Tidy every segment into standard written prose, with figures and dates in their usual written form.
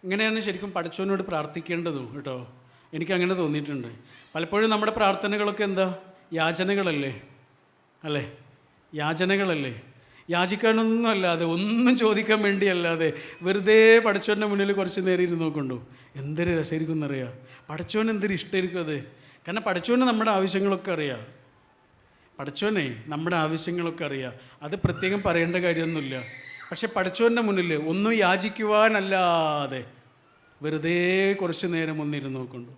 ഇങ്ങനെയാണ് ശരിക്കും പടച്ചവനോട് പ്രാർത്ഥിക്കേണ്ടതും കേട്ടോ. എനിക്കങ്ങനെ തോന്നിയിട്ടുണ്ട്. പലപ്പോഴും നമ്മുടെ പ്രാർത്ഥനകളൊക്കെ എന്താ? യാചനകളല്ലേ? അല്ലേ? യാചനകളല്ലേ? യാചിക്കാനൊന്നും അല്ലാതെ, ഒന്നും ചോദിക്കാൻ വേണ്ടിയല്ലാതെ വെറുതെ പടച്ചവൻ്റെ മുന്നിൽ കുറച്ച് നേരം ഇരുന്ന് നോക്കണ്ടോ, എന്തൊരു രസമായിരിക്കും എന്നറിയാം. പടച്ചവന് എന്തൊരു ഇഷ്ടമായിരിക്കും അത്. കാരണം പടച്ചവന് നമ്മുടെ ആവശ്യങ്ങളൊക്കെ അറിയാം. പടച്ചവനെ നമ്മുടെ ആവശ്യങ്ങളൊക്കെ അറിയാം. അത് പ്രത്യേകം പറയേണ്ട കാര്യമൊന്നുമില്ല. പക്ഷെ പടച്ചവൻ്റെ മുന്നിൽ ഒന്നും യാചിക്കുവാനല്ലാതെ വെറുതെ കുറച്ച് നേരം ഒന്നിരുന്ന് നോക്കണ്ടു.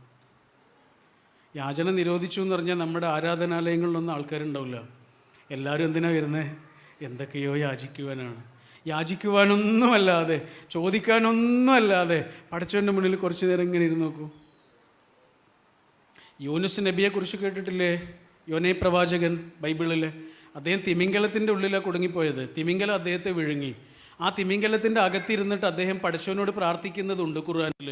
യാചന നിരോധിച്ചു എന്ന് പറഞ്ഞാൽ നമ്മുടെ ആരാധനാലയങ്ങളിലൊന്നും ആൾക്കാരുണ്ടാവില്ല. എല്ലാവരും എന്തിനാണ് വരുന്നത്? എന്തൊക്കെയോ യാചിക്കുവാനാണ്. യാചിക്കുവാനൊന്നുമല്ലാതെ, ചോദിക്കാനൊന്നുമല്ലാതെ പടച്ചവൻ്റെ മുന്നിൽ കുറച്ച് നേരം ഇങ്ങനെ ഇരുന്ന് നോക്കൂ. യൂനുസ് നബിയെക്കുറിച്ച് കേട്ടിട്ടില്ലേ? യോനേ പ്രവാചകൻ ബൈബിളിൽ. അദ്ദേഹം തിമിംഗലത്തിൻ്റെ ഉള്ളിലാണ് കുടുങ്ങിപ്പോയത്. തിമിംഗലം അദ്ദേഹത്തെ വിഴുങ്ങി. ആ തിമിംഗലത്തിൻ്റെ അകത്തിരുന്നിട്ട് അദ്ദേഹം പടച്ചവനോട് പ്രാർത്ഥിക്കുന്നതുണ്ട് ഖുർആനിൽ.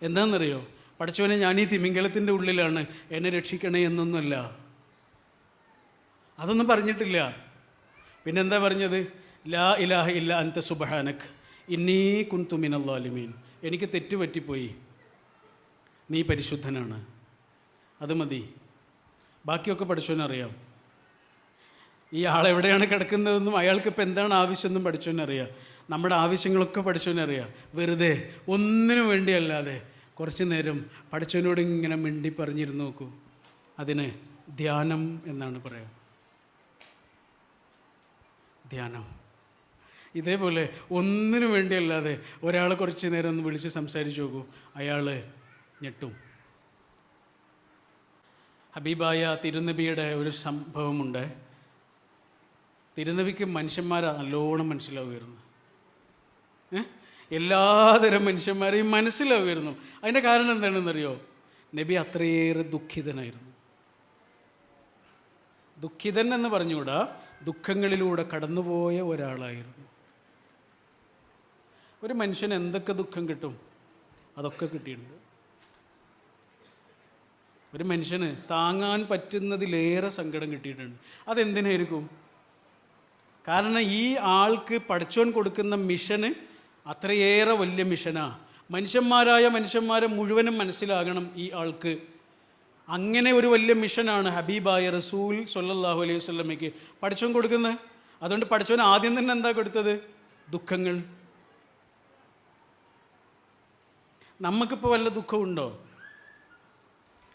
എന്താണെന്നറിയോ? പടച്ചവനെ, ഞാൻ ഈ തിമിംഗലത്തിൻ്റെ ഉള്ളിലാണ്, എന്നെ രക്ഷിക്കണേ എന്നൊന്നുമല്ല. അതൊന്നും പറഞ്ഞിട്ടില്ല. പിന്നെന്താ പറഞ്ഞത്? ലാ ഇലാഹ ഇല്ല അൻത സുബ്ഹാനക് ഇന്നീ കുൻതു മിനൽ ളാലിമീൻ. എനിക്ക് തെറ്റ് പറ്റിപ്പോയി, നീ പരിശുദ്ധനാണ്. അത് മതി. ബാക്കിയൊക്കെ പഠിച്ചവനറിയാം. ഈ ആളെവിടെയാണ് കിടക്കുന്നതെന്നും അയാൾക്കിപ്പോൾ എന്താണ് ആവശ്യമെന്നും പഠിച്ചവനറിയാം. നമ്മുടെ ആവശ്യങ്ങളൊക്കെ പഠിച്ചവനറിയാം. വെറുതെ ഒന്നിനും വേണ്ടിയല്ലാതെ കുറച്ച് നേരം പഠിച്ചവനോട് ഇങ്ങനെ മിണ്ടി പറഞ്ഞിരുന്ന് നോക്കൂ. അതിന് ധ്യാനം എന്നാണ് പറയുക. ധ്യാനം. ഇതേപോലെ ഒന്നിനു വേണ്ടിയല്ലാതെ ഒരാളെ കുറച്ച് നേരം ഒന്ന് വിളിച്ച് സംസാരിച്ച് നോക്കൂ, അയാൾ ഞെട്ടും. ഹബീബായ തിരുനബിയുടെ ഒരു സംഭവമുണ്ട്. തിരുനബിക്ക് മനുഷ്യന്മാരെ നല്ലോണം മനസ്സിലാവുമായിരുന്നു. എല്ലാതരം മനുഷ്യന്മാരെയും മനസ്സിലാവുമായിരുന്നു. അതിൻ്റെ കാരണം എന്താണെന്നറിയോ? നബി അത്രയേറെ ദുഃഖിതനായിരുന്നു. ദുഃഖിതൻ എന്ന് പറഞ്ഞുകൂടാ, ദുഃഖങ്ങളിലൂടെ കടന്നുപോയ ഒരാളായിരുന്നു. ഒരു മനുഷ്യന് എന്തൊക്കെ ദുഃഖം കിട്ടും, അതൊക്കെ കിട്ടിയിട്ടുണ്ട്. ഒരു മനുഷ്യന് താങ്ങാൻ പറ്റുന്നതിലേറെ സങ്കടം കിട്ടിയിട്ടുണ്ട്. അതെന്തിനായിരിക്കും? കാരണം ഈ ആൾക്ക് പടച്ചോൻ കൊടുക്കുന്ന മിഷന് അത്രയേറെ വലിയ മിഷനാണ്. മനുഷ്യന്മാരെ മുഴുവനും മനസ്സിലാകണം ഈ ആൾക്ക്. അങ്ങനെ ഒരു വലിയ മിഷനാണ് ഹബീബായ റസൂൽ സ്വല്ലല്ലാഹു അലൈഹി വസല്ലമയ്ക്ക് പടച്ചോൻ കൊടുക്കുന്നത്. അതുകൊണ്ട് പടച്ചോൻ ആദ്യം തന്നെ എന്താ കൊടുത്തത്? ദുഃഖങ്ങൾ. നമുക്കിപ്പോൾ വല്ല ദുഃഖമുണ്ടോ?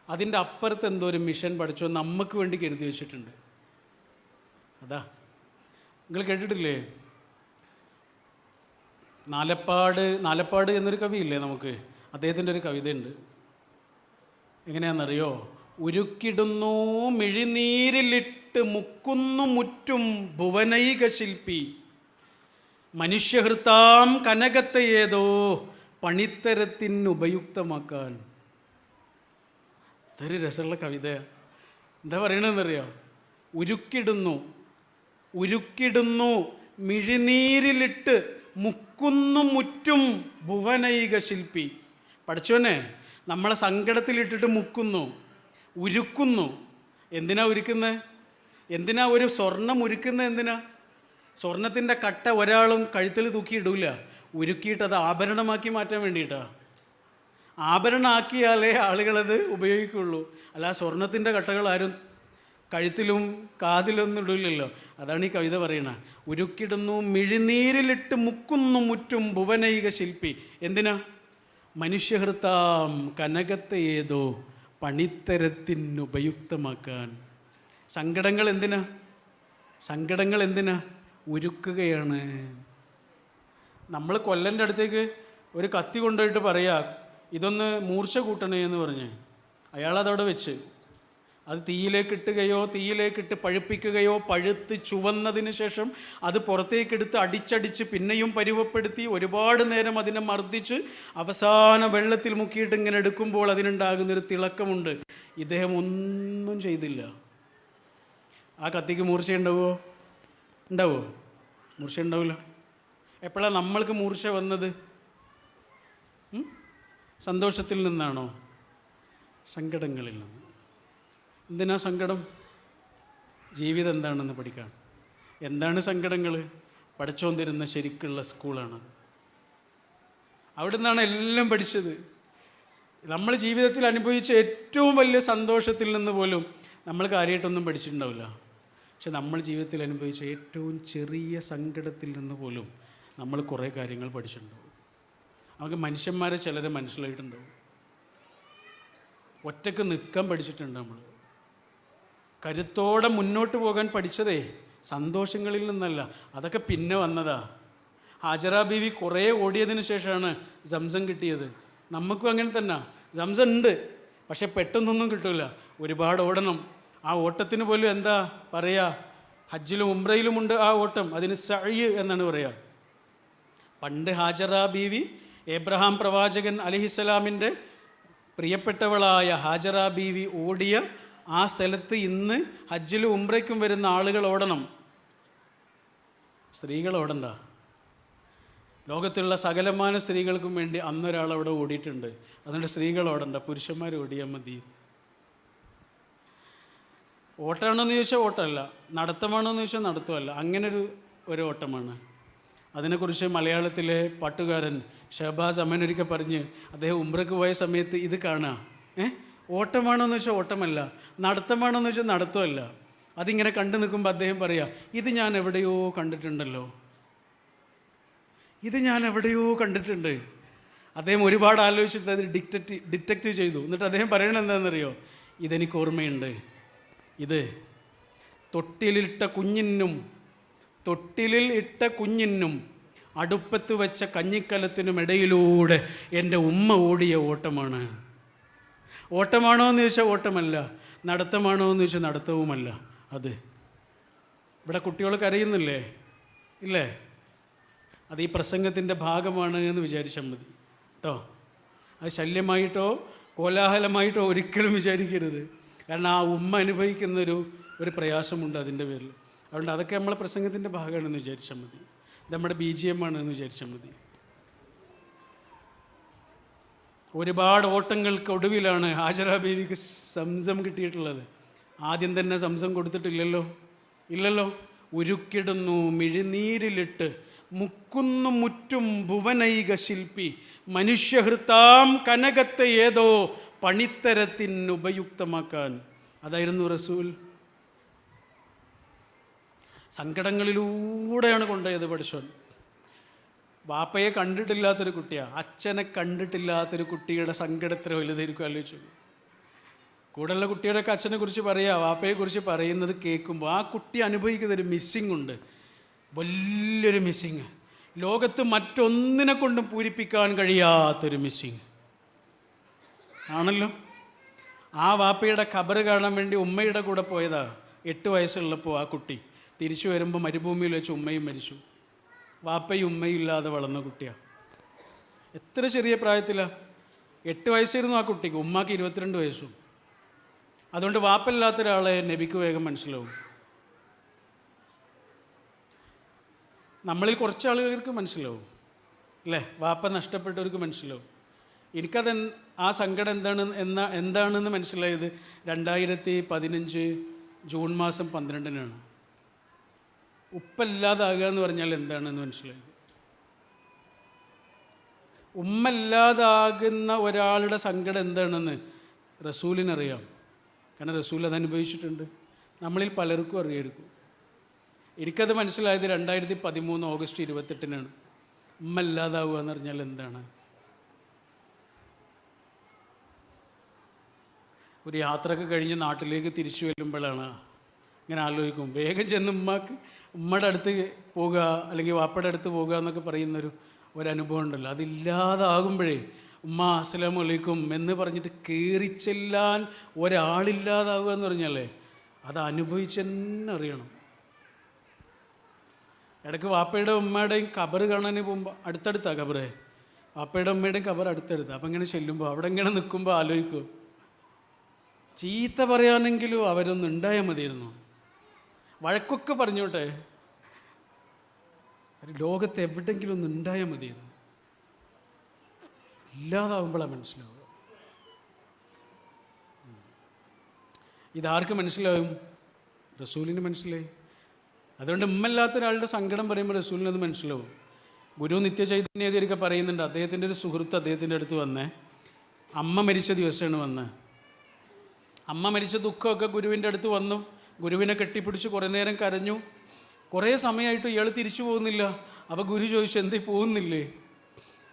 അതിൻ്റെ അപ്പുറത്ത് എന്തോ ഒരു മിഷൻ പടച്ചോൻ നമുക്ക് വേണ്ടി കരുതി വെച്ചിട്ടുണ്ട്. അതാ നിങ്ങൾ കേട്ടിട്ടില്ലേ? നാലപ്പാട് എന്നൊരു കവിയില്ലേ നമുക്ക്? അദ്ദേഹത്തിൻ്റെ ഒരു കവിതയുണ്ട്. എങ്ങനെയാണെന്നറിയോ? ഉരുക്കിടുന്നു മിഴിനീരിലിട്ട് മുക്കുന്നു മുറ്റും ഭുവനൈക ശില്പി, മനുഷ്യഹൃത്താം കനകത്തെ ഏതോ പണിത്തരത്തിന് ഉപയുക്തമാക്കാൻ. ഇതൊരു രസമുള്ള കവിതയാണ്. എന്താ പറയണമെന്നറിയോ? ഉരുക്കിടുന്നു മിഴിനീരിലിട്ട് മുക്കുന്നു മുറ്റും ഭുവനൈക ശില്പി. പഠിച്ചോനെ, നമ്മളെ സങ്കടത്തിലിട്ടിട്ട് മുക്കുന്നു, ഉരുക്കുന്നു. എന്തിനാ ഉരുക്കുന്നത്? എന്തിനാ ഒരു സ്വർണം ഉരുക്കുന്നത്? എന്തിനാ? സ്വർണത്തിൻ്റെ കട്ട ഒരാളും കഴുത്തിൽ തൂക്കിയിടൂല. ഉരുക്കിയിട്ട് അത് ആഭരണമാക്കി മാറ്റാൻ വേണ്ടിയിട്ടാണ്. ആഭരണമാക്കിയാലേ ആളുകളത് ഉപയോഗിക്കുള്ളൂ. അല്ല സ്വർണത്തിൻ്റെ കട്ടകൾ ആരും കഴുത്തിലും കാതിലൊന്നും ഇടില്ലല്ലോ. അതാണ് ഈ കവിത പറയണത്. ഉരുക്കിടുന്നു മിഴിനീരിലിട്ട് മുക്കുന്നു മുറ്റും ഭുവനൈക ശില്പി. എന്തിനാ? മനുഷ്യഹൃത്താം കനകത്തെ ഏതോ പണിത്തരത്തിന് ഉപയുക്തമാക്കാൻ. സങ്കടങ്ങൾ എന്തിനാ? ഉരുക്കുകയാണ്. നമ്മൾ കൊല്ലൻ്റെ അടുത്തേക്ക് ഒരു കത്തി കൊണ്ടുപോയിട്ട് പറയാ, ഇതൊന്ന് മൂർച്ച കൂട്ടണേ എന്ന് പറഞ്ഞ് അയാളതവിടെ വെച്ച് അത് തീയിലേക്കിട്ട് പഴുപ്പിക്കുകയോ പഴുത്ത് ചുവന്നതിന് ശേഷം അത് പുറത്തേക്കെടുത്ത് അടിച്ചടിച്ച് പിന്നെയും പരുവപ്പെടുത്തി ഒരുപാട് നേരം അതിനെ മർദ്ദിച്ച് അവസാന വെള്ളത്തിൽ മുക്കിയിട്ട് ഇങ്ങനെ എടുക്കുമ്പോൾ അതിനുണ്ടാകുന്നൊരു തിളക്കമുണ്ട്. ഇദ്ദേഹം ഒന്നും ചെയ്തില്ല. ആ കത്തിക്ക് മൂർച്ചയുണ്ടാവുമോ? മൂർച്ച ഉണ്ടാവില്ല. എപ്പോഴാണ് നമ്മൾക്ക് മൂർച്ച വന്നത്? സന്തോഷത്തിൽ നിന്നാണോ? സങ്കടങ്ങളിൽ നിന്ന്. എന്തിനാ സങ്കടം? ജീവിതം എന്താണെന്ന് പഠിക്കാൻ. എന്താണ് സങ്കടങ്ങൾ? പടച്ചോൻ തരുന്ന ശരിക്കുള്ള സ്കൂളാണ്. അവിടെ നിന്നാണ് എല്ലാം പഠിച്ചത്. നമ്മൾ ജീവിതത്തിൽ അനുഭവിച്ച ഏറ്റവും വലിയ സന്തോഷത്തിൽ നിന്ന് പോലും നമ്മൾ കാര്യമായിട്ടൊന്നും പഠിച്ചിട്ടുണ്ടാവില്ല. പക്ഷെ നമ്മൾ ജീവിതത്തിൽ അനുഭവിച്ച ഏറ്റവും ചെറിയ സങ്കടത്തിൽ നിന്ന് പോലും നമ്മൾ കുറേ കാര്യങ്ങൾ പഠിച്ചിട്ടുണ്ടാവും. നമുക്ക് മനുഷ്യന്മാരെ ചിലരെ മനസ്സിലായിട്ടുണ്ടാവും. ഒറ്റയ്ക്ക് നിൽക്കാൻ പഠിച്ചിട്ടുണ്ട് നമ്മൾ. കരുത്തോടെ മുന്നോട്ട് പോകാൻ പഠിച്ചതേ സന്തോഷങ്ങളിൽ നിന്നല്ല, അതൊക്കെ പിന്നെ വന്നതാ. ഹാജറ ബീവി കുറേ ഓടിയതിന് ശേഷമാണ് സംസം കിട്ടിയത്. നമുക്കും അങ്ങനെ തന്നെ. സംസം ഉണ്ട്, പക്ഷെ പെട്ടെന്നൊന്നും കിട്ടില്ല, ഒരുപാട് ഓടണം. ആ ഓട്ടത്തിന് പോലും എന്താ പറയുക, ഹജ്ജിലും ഉംറയിലുമുണ്ട് ആ ഓട്ടം, അതിന് സഅയ് എന്നാണ് പറയുക. പണ്ട് ഹാജറ ബീവി എബ്രഹാം പ്രവാചകൻ അലൈഹിസ്സലാമിൻ്റെ പ്രിയപ്പെട്ടവളായ ഹാജറ ബീവി ഓടിയ ആ സ്ഥലത്ത് ഇന്ന് ഹജ്ജിലും ഉംറയ്ക്കും വരുന്ന ആളുകൾ ഓടണം, സ്ത്രീകൾ ഓടണ്ട. ലോകത്തുള്ള സകലമാന സ്ത്രീകൾക്കും വേണ്ടി അന്നൊരാൾ അവിടെ ഓടിയിട്ടുണ്ട്. അതുകൊണ്ട് സ്ത്രീകൾ ഓടണ്ട, പുരുഷന്മാർ ഓടിയാൽ മതി. ഓട്ടമാണോയെന്ന് ചോദിച്ചാൽ ഓട്ടമല്ല, നടത്തമാണോയെന്ന് ചോദിച്ചാൽ നടത്തമല്ല, അങ്ങനൊരു ഓട്ടമാണ്. അതിനെക്കുറിച്ച് മലയാളത്തിലെ പാട്ടുകാരൻ ഷഹബാസ് അമനൊരിക്കൽ പറഞ്ഞ്, അദ്ദേഹം ഉംറയ്ക്ക് പോയ സമയത്ത് ഇത് കാണുക, ഓട്ടമാണോയെന്ന് വെച്ചാൽ ഓട്ടമല്ല, നടത്തമാണോയെന്ന് വെച്ചാൽ നടത്തമല്ല. അതിങ്ങനെ കണ്ടു നിൽക്കുമ്പോൾ അദ്ദേഹം പറയുക, ഇത് ഞാൻ എവിടെയോ കണ്ടിട്ടുണ്ടല്ലോ, ഇത് ഞാൻ എവിടെയോ കണ്ടിട്ടുണ്ട്. അദ്ദേഹം ഒരുപാട് ആലോചിച്ചിട്ട് അത് ഡിറ്റക്റ്റ് ചെയ്തു. എന്നിട്ട് അദ്ദേഹം പറയണത് എന്താണെന്നറിയോ, ഇതെനിക്ക് ഓർമ്മയുണ്ട്, ഇത് തൊട്ടിലിൽ ഇട്ട കുഞ്ഞിനും അടുപ്പത്ത് വെച്ച കഞ്ഞിക്കലത്തിനും ഇടയിലൂടെ എൻ്റെ ഉമ്മ ഓടിയ ഓട്ടമാണ്. ഓട്ടമാണോ എന്ന് ചോദിച്ചാൽ ഓട്ടമല്ല, നടത്തമാണോ എന്ന് ചോദിച്ചാൽ നടത്തവുമല്ല. അത് ഇവിടെ കുട്ടികൾ കരയുന്നില്ലേ? ഇല്ലേ? അത് ഈ പ്രസംഗത്തിൻ്റെ ഭാഗമാണ് എന്ന് വിചാരിച്ചാൽ മതി കേട്ടോ. അത് ശല്യമായിട്ടോ കോലാഹലമായിട്ടോ ഒരിക്കലും വിചാരിക്കരുത്. കാരണം ആ ഉമ്മ അനുഭവിക്കുന്നൊരു പ്രയാസമുണ്ട് അതിൻ്റെ പേരിൽ. അതുകൊണ്ട് അതൊക്കെ നമ്മളെ പ്രസംഗത്തിൻ്റെ ഭാഗമാണെന്ന് വിചാരിച്ചാൽ മതി, നമ്മുടെ BGM ആണെന്ന് വിചാരിച്ചാൽ മതി. ഒരുപാട് ഓട്ടങ്ങൾക്ക് ഒടുവിലാണ് ഹാജറ ബീവിക്ക് സംസം കിട്ടിയിട്ടുള്ളത്. ആദ്യം തന്നെ സംസം ഇല്ലല്ലോ. ഉരുക്കിടുന്നു മിഴിനീരിലിട്ട് മുക്കുന്നു മുറ്റും ഭുവനൈക ശില്പി, മനുഷ്യഹൃത്താം കനകത്തെ ഏതോ പണിത്തരത്തിന് ഉപയുക്തമാക്കാൻ. അതായിരുന്നു റസൂൽ. സങ്കടങ്ങളിലൂടെയാണ് കൊണ്ടുപോയത് പഠിച്ചോൻ. വാപ്പയെ കണ്ടിട്ടില്ലാത്തൊരു കുട്ടിയാണ്, അച്ഛനെ കണ്ടിട്ടില്ലാത്തൊരു കുട്ടിയുടെ സങ്കടം എത്ര വലുതായിരിക്കും ആലോചിച്ചു. കൂടെയുള്ള കുട്ടിയുടെയൊക്കെ അച്ഛനെ കുറിച്ച് പറയുക, വാപ്പയെക്കുറിച്ച് പറയുന്നത് കേൾക്കുമ്പോൾ ആ കുട്ടി അനുഭവിക്കുന്നൊരു മിസ്സിങ് ഉണ്ട്, വലിയൊരു മിസ്സിങ്. ലോകത്ത് മറ്റൊന്നിനെ കൊണ്ടും പൂരിപ്പിക്കാൻ കഴിയാത്തൊരു മിസ്സിങ് ആണല്ലോ. ആ വാപ്പയുടെ ഖബറ് കാണാൻ വേണ്ടി ഉമ്മയുടെ കൂടെ പോയതാ 8 വയസ്സുള്ളപ്പോൾ. ആ കുട്ടി തിരിച്ചു വരുമ്പോൾ മരുഭൂമിയിൽ വെച്ച് ഉമ്മയും മരിച്ചു. വാപ്പയും ഉമ്മയും ഇല്ലാതെ വളർന്ന കുട്ടിയാണ്. എത്ര ചെറിയ പ്രായത്തിലാണ്, 8 വയസ്സായിരുന്നു ആ കുട്ടിക്ക്, ഉമ്മാക്ക് 22 വയസ്സും. അതുകൊണ്ട് വാപ്പയില്ലാത്ത ഒരാളെ നബിക്ക് വേഗം മനസ്സിലാവും. നമ്മളിൽ കുറച്ച് ആളുകൾക്ക് മനസ്സിലാവും അല്ലേ, വാപ്പ നഷ്ടപ്പെട്ടവർക്ക് മനസ്സിലാവും. എനിക്കത് ആ സങ്കടം എന്താണെന്ന് മനസ്സിലായത് 2015 ജൂൺ മാസം 12-നാണ്. ഉപ്പല്ലാതാകുക എന്ന് പറഞ്ഞാൽ എന്താണെന്ന് മനസ്സിലായത്. ഉമ്മല്ലാതാകുന്ന ഒരാളുടെ സങ്കടം എന്താണെന്ന് റസൂലിനറിയാം. കാരണം റസൂൽ അത് അനുഭവിച്ചിട്ടുണ്ട്. നമ്മളിൽ പലർക്കും അറിയായിരിക്കും. എനിക്കത് മനസ്സിലായത് 2013 ഓഗസ്റ്റ് 28-നാണ്. ഉമ്മല്ലാതാവുക എന്ന് പറഞ്ഞാൽ എന്താണ്. ഒരു യാത്രയൊക്കെ കഴിഞ്ഞ് നാട്ടിലേക്ക് തിരിച്ചു വരുമ്പോഴാണ് ഇങ്ങനെ ആലോചിക്കും, വേഗം ചെന്ന് ഉമ്മയുടെ അടുത്ത് പോകുക അല്ലെങ്കിൽ വാപ്പയുടെ അടുത്ത് പോകുക എന്നൊക്കെ പറയുന്നൊരു ഉണ്ടല്ലോ. അതില്ലാതാകുമ്പോഴേ ഉമ്മ അസ്സലാമു അലൈക്കും എന്ന് പറഞ്ഞിട്ട് കയറിച്ചെല്ലാൻ ഒരാളില്ലാതാവുക എന്ന് പറഞ്ഞാലേ അത് അനുഭവിച്ചെന്നെ അറിയണം. ഇടയ്ക്ക് വാപ്പയുടെ ഉമ്മയുടെയും ഖബറ് കാണാൻ പോകുമ്പോൾ അടുത്തടുത്താണ് ഖബറ്, വാപ്പയുടെ ഉമ്മയുടെയും ഖബർ അടുത്തടുത്താണ്. അപ്പം ഇങ്ങനെ ചെല്ലുമ്പോൾ അവിടെ ഇങ്ങനെ നിൽക്കുമ്പോൾ ആലോചിക്കും, ചീത്ത പറയാനെങ്കിലും അവരൊന്നും ഉണ്ടായാൽ മതിയായിരുന്നു. വഴക്കൊക്കെ പറഞ്ഞോട്ടെ, ലോകത്ത് എവിടെയെങ്കിലും ഒന്ന് ഉണ്ടായാൽ മതിയായിരുന്നു. ഇല്ലാതാവുമ്പോഴാണ് മനസ്സിലാവുക. ഇതാർക്ക് മനസ്സിലാവും? റസൂലിന് മനസ്സിലായി. അതുകൊണ്ട് ഉമ്മല്ലാത്ത ഒരാളുടെ സങ്കടം പറയുമ്പോൾ റസൂലിനത് മനസ്സിലാവും. ഗുരു നിത്യചൈതന്യതിയൊക്കെ പറയുന്നുണ്ട്, അദ്ദേഹത്തിൻ്റെ ഒരു സുഹൃത്ത് അദ്ദേഹത്തിൻ്റെ അടുത്ത് വന്നേ, അമ്മ മരിച്ച ദിവസമാണ് വന്ന്. അമ്മ മരിച്ച ദുഃഖമൊക്കെ ഗുരുവിൻ്റെ അടുത്ത് വന്നു. ഗുരുവിനെ കെട്ടിപ്പിടിച്ച് കുറേ നേരം കരഞ്ഞു. കുറേ സമയമായിട്ട് ഇയാൾ തിരിച്ചു പോകുന്നില്ല. അപ്പോൾ ഗുരു ചോദിച്ചു, എന്തേ പോകുന്നില്ലേ,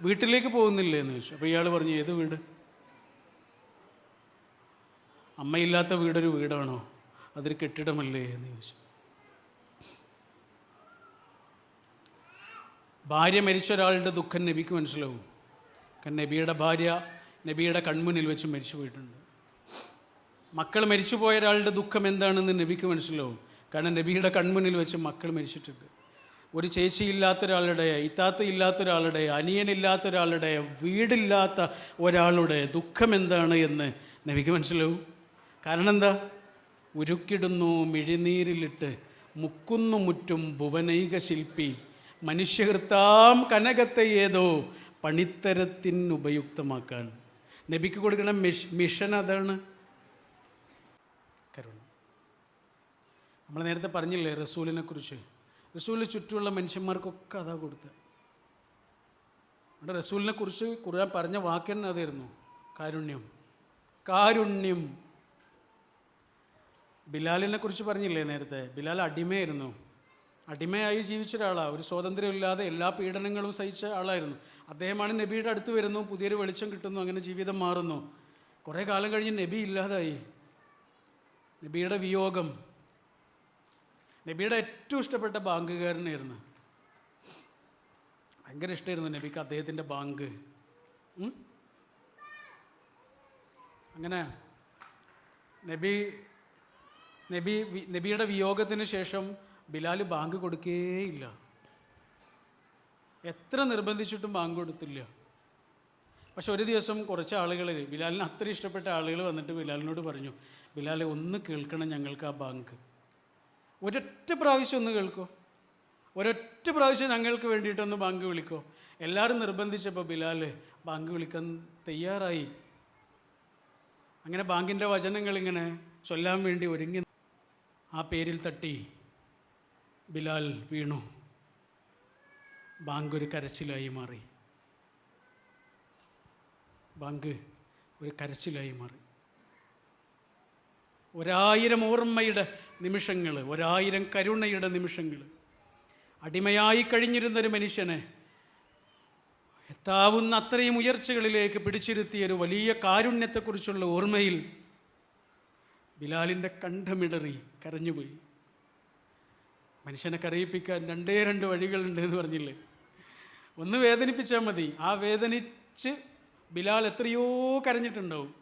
വീട്ടിലേക്ക് പോകുന്നില്ലേ എന്ന് ചോദിച്ചു. അപ്പോൾ ഇയാൾ പറഞ്ഞു, ഏത് വീട്? അമ്മയില്ലാത്ത വീടൊരു വീടാണോ? അതൊരു കെട്ടിടമല്ലേ എന്ന് ചോദിച്ചു. ഭാര്യ മരിച്ച ഒരാളുടെ ദുഃഖം നബിക്ക് മനസ്സിലാവും. കാരണം നബിയുടെ ഭാര്യ നബിയുടെ കൺമുന്നിൽ വെച്ച് മരിച്ചു പോയിട്ടുണ്ട്. മക്കൾ മരിച്ചു പോയ ഒരാളുടെ ദുഃഖം എന്താണെന്ന് നബിക്ക് മനസ്സിലാവും. കാരണം നബിയുടെ കൺമുന്നിൽ വെച്ച് മക്കൾ മരിച്ചിട്ടുണ്ട്. ഒരു ചേച്ചിയില്ലാത്ത ഒരാളുടെ, ഇത്താത്ത ഇല്ലാത്ത ഒരാളുടെ, അനിയനില്ലാത്ത ഒരാളുടെ, വീടില്ലാത്ത ഒരാളുടെ ദുഃഖം എന്താണ് എന്ന് നബിക്ക് മനസ്സിലാവും. കാരണം എന്താ? ഉരുക്കിടുന്നു മിഴിനീരിലിട്ട് മുക്കുന്നു മുറ്റും ഭുവനൈക ശില്പി, മനുഷ്യഹൃത്താം കനകത്തെ ഏതോ പണിത്തരത്തിനുപയുക്തമാക്കാൻ. നബിക്ക് കൊടുക്കുന്ന മിഷൻ അതാണ്, കരുണ. നമ്മൾ നേരത്തെ പറഞ്ഞില്ലേ റസൂലിനെ കുറിച്ച്. റസൂലിന് ചുറ്റുമുള്ള മനുഷ്യന്മാർക്കൊക്കെ അതാ കൊടുത്തത്. അവിടെ റസൂലിനെ കുറിച്ച് ഖുർആൻ പറഞ്ഞ വാക്ക് തന്നെ അതായിരുന്നു, കാരുണ്യം. കാരുണ്യം. ബിലാലിനെ കുറിച്ച് പറഞ്ഞില്ലേ നേരത്തെ? ബിലാൽ അടിമയായിരുന്നു. അടിമയായി ജീവിച്ച ഒരാളാണ്. ഒരു സ്വാതന്ത്ര്യമില്ലാതെ എല്ലാ പീഡനങ്ങളും സഹിച്ച ആളായിരുന്നു. അദ്ദേഹമാണ് നബിയുടെ അടുത്ത് വരുന്നു, പുതിയൊരു വെളിച്ചം കിട്ടുന്നു, അങ്ങനെ ജീവിതം മാറുന്നു. കുറേ കാലം കഴിഞ്ഞ് നബി ഇല്ലാതായി. നബിയുടെ വിയോഗം. നബിയുടെ ഏറ്റവും ഇഷ്ടപ്പെട്ട ബാങ്കുകാരനായിരുന്നു. ഭയങ്കര ഇഷ്ടമായിരുന്നു നബിക്ക് അദ്ദേഹത്തിൻ്റെ ബാങ്ക്. അങ്ങനെ നബിയുടെ വിയോഗത്തിന് ശേഷം ബിലാൽ ബാങ്ക് കൊടുക്കേയില്ല. എത്ര നിർബന്ധിച്ചിട്ടും ബാങ്ക് കൊടുത്തില്ല. പക്ഷെ ഒരു ദിവസം കുറച്ച് ആളുകൾ, ബിലാലിന് അത്ര ഇഷ്ടപ്പെട്ട ആളുകൾ വന്നിട്ട് ബിലാലിനോട് പറഞ്ഞു, ബിലാലെ ഒന്ന് കേൾക്കണം ഞങ്ങൾക്ക് ആ ബാങ്ക്. ഒരൊറ്റ പ്രാവശ്യം ഒന്ന് കേൾക്കോ, ഒരൊറ്റ പ്രാവശ്യം ഞങ്ങൾക്ക് വേണ്ടിയിട്ടൊന്ന് ബാങ്ക് വിളിക്കോ. എല്ലാവരും നിർബന്ധിച്ചപ്പോൾ ബിലാൽ ബാങ്ക് വിളിക്കാൻ തയ്യാറായി. അങ്ങനെ ബാങ്കിൻ്റെ വചനങ്ങൾ ഇങ്ങനെ ചൊല്ലാൻ വേണ്ടി ഒരുങ്ങി. ആ പേരിൽ തട്ടി ബിലാൽ വീണു. ബാങ്ക് ഒരു കരച്ചിലായി മാറി. ബാങ്ക് ഒരു കരച്ചിലായി മാറി. 1000 ഓർമ്മയുടെ നിമിഷങ്ങൾ, 1000 കരുണയുടെ നിമിഷങ്ങൾ. അടിമയായി കഴിഞ്ഞിരുന്നൊരു മനുഷ്യനെ എത്താവുന്ന അത്രയും ഉയർച്ചകളിലേക്ക് പിടിച്ചിരുത്തിയൊരു വലിയ കാരുണ്യത്തെക്കുറിച്ചുള്ള ഓർമ്മയിൽ ബിലാലിൻ്റെ കണ്ഠമിടറി കരഞ്ഞുപോയി. മനുഷ്യനെ കരയിപ്പിക്കാൻ 2 വഴികളുണ്ട് എന്ന് പറഞ്ഞില്ലേ? ഒന്ന് വേദനിപ്പിച്ചാൽ മതി. ആ വേദനിച്ച് ബിലാൽ എത്രയോ കരഞ്ഞിട്ടുണ്ടാവും.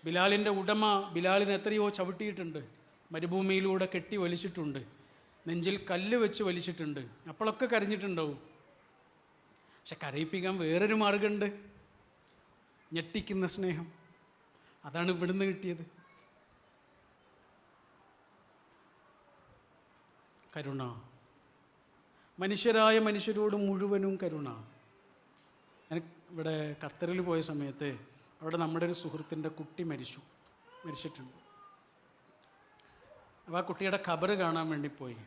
ബിലാലിൻ്റെ ഉടമ ബിലാലിനെ എത്രയോ ചവിട്ടിയിട്ടുണ്ട്, മരുഭൂമിയിലൂടെ കെട്ടി വലിച്ചിട്ടുണ്ട്, നെഞ്ചിൽ കല്ല് വെച്ച് വലിച്ചിട്ടുണ്ട്. അപ്പോഴൊക്കെ കരഞ്ഞിട്ടുണ്ടാവും. പക്ഷെ കരയിപ്പിക്കാൻ വേറൊരു മാർഗമുണ്ട്, ഞെട്ടിക്കുന്ന സ്നേഹം. അതാണ് ഇവിടുന്ന് കിട്ടിയത്. കരുണ. മനുഷ്യരായ മനുഷ്യരോട് മുഴുവനും കരുണ. ഞാൻ ഇവിടെ ഖത്തറിൽ പോയ സമയത്ത് അവിടെ നമ്മുടെ ഒരു സുഹൃത്തിൻ്റെ കുട്ടി മരിച്ചിട്ടുണ്ട്. അപ്പോൾ ആ കുട്ടിയുടെ ഖബർ കാണാൻ വേണ്ടി പോയി.